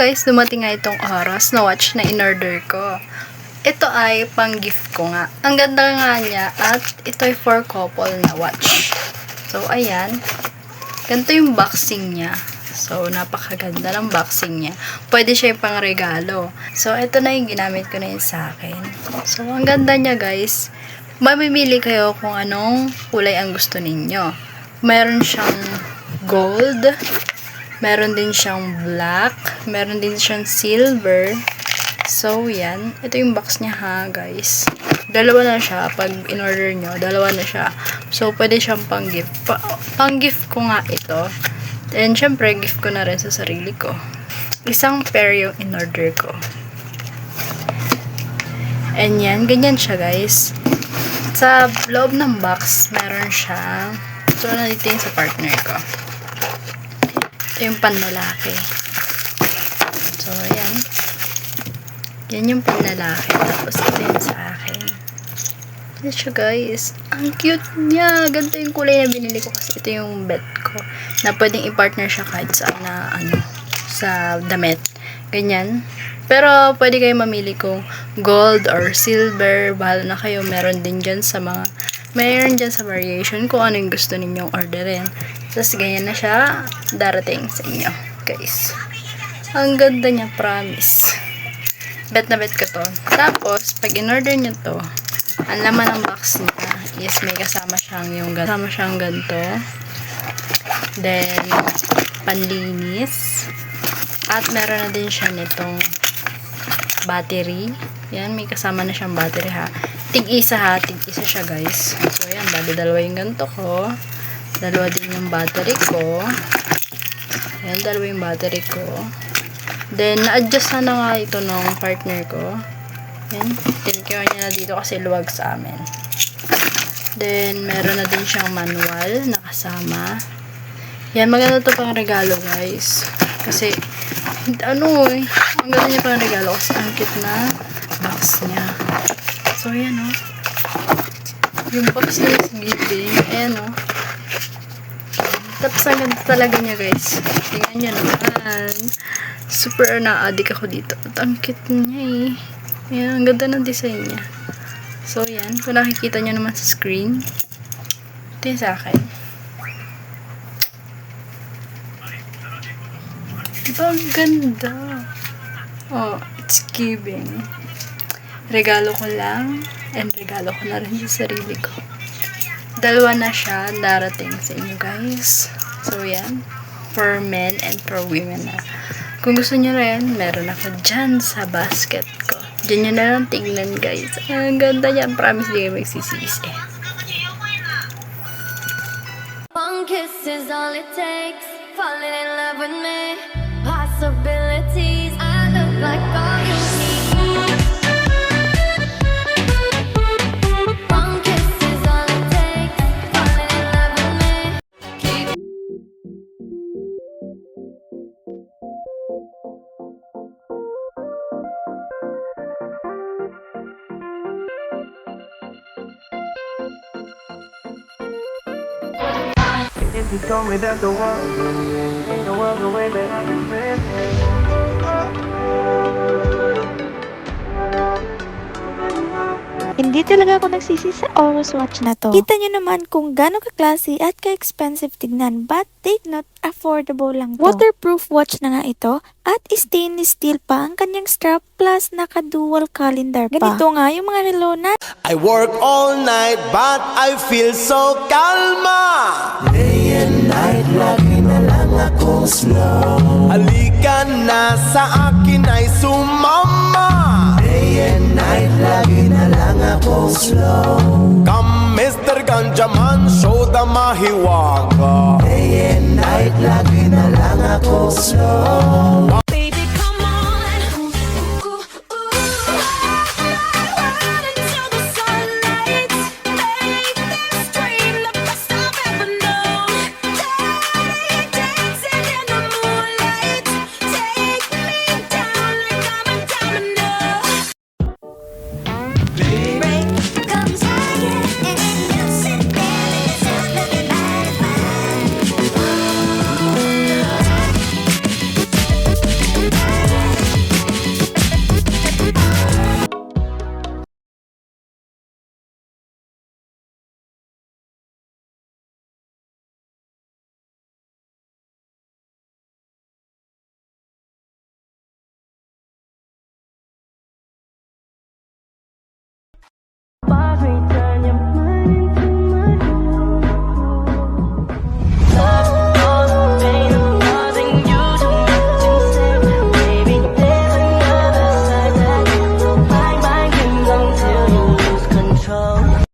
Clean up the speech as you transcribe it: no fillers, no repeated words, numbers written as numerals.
guys, dumating nga itong oras na watch na in-order ko. Ito ay pang-gift ko nga. Ang ganda nga niya at ito ay for couple na watch. So, ayan. Ganito yung boxing niya. So, napakaganda ng boxing niya. Pwede siya yung pang-regalo. So, ito na yung ginamit ko na yun sa akin. So, ang ganda niya guys. Mamimili kayo kung anong kulay ang gusto ninyo. Meron siyang gold. Meron din siyang black. Meron din siyang silver. So, yan. Ito yung box niya ha, guys. Dalawa na siya. Pag in-order nyo, dalawa na siya. So, pwede siyang pang-gift. Pang-gift ko nga ito. And, syempre, gift ko na rin sa sarili ko. Isang pair yung in-order ko. And yan, ganyan siya, guys. Sa loob ng box, meron siya. So, nandito yung sa partner ko. Ito yung panlalaki. So, ayan. Yan yung panlalaki. Tapos, ito yung sa akin. Yan siya, guys. Ang cute niya. Ganda yung kulay na binili ko kasi ito yung bet ko. Na pwedeng i-partner siya kahit saan na, sa damit. Ganyan. Pero, pwede kayo mamili kung gold or silver. Bahala na kayo. Meron din dyan sa meron dyan sa variation kung ano yung gusto ninyong orderin. Tapos, ganyan na siya darating sa inyo, guys. Ang ganda niya, promise. Bet na bet ko to. Tapos, pag in-order nyo to, ang laman ng box niya is may kasama siyang ganito. Then, panlinis. At meron na din siya nitong battery. Yan, may kasama na siyang battery ha. Tig-isa siya guys. So, yan, dalawa yung ganito ko. Dalawa din yung battery ko. Yan, dalawa yung battery ko. Then, na-adjust na nga ito ng partner ko. Yan. Tinigyan niya na dito kasi luwag sa amin. Then, meron na din siyang manual na kasama. Yan, maganda to pang regalo, guys. Kasi, ang ganda niya pang regalo kasi ang cute na box niya. So, yan, yung box niya is giving. Ayan, Tapos, ang ganda talaga niya, guys. Tingnan niyo naman. Super na-addict ako dito. At ang cute niya, Ayan, ang ganda ng design niya. So, yan. Kung nakikita niyo naman sa screen. Ito yung sa akin. Diba, ang ganda. Oh, it's giving. Regalo ko lang. And regalo ko na rin sa sarili ko. Dalawa na siya darating sa inyo, guys. So, yan. For men and for women na. Kung gusto nyo rin, meron ako dyan sa basket ko. Diyan nyo na lang tingnan, guys. Ang ganda niya. Promise di kayo magsisisi. One kiss is all it takes. Falling in love with me. Possibilities. I look like all you need. One kiss is all it takes. Falling in love with me. If you told me that the world was the way that I've been living. Hindi talaga ako nagsisi sa Oros Watch na to. Kita nyo naman kung gaano ka-classy at ka-expensive tignan, but take note, affordable lang to. Waterproof watch na nga ito at stainless steel pa ang kanyang strap plus naka-dual calendar pa. Ganito nga yung mga relo na I work all night but I feel so kalma. Day and night, lagi na lang akong slow. Halika na sa akin ay sumama. Day and night, lagi na lang akong slow. Come Mr. Ganjaman, show the mahiwaga. Day and night, lagi na lang akong slow.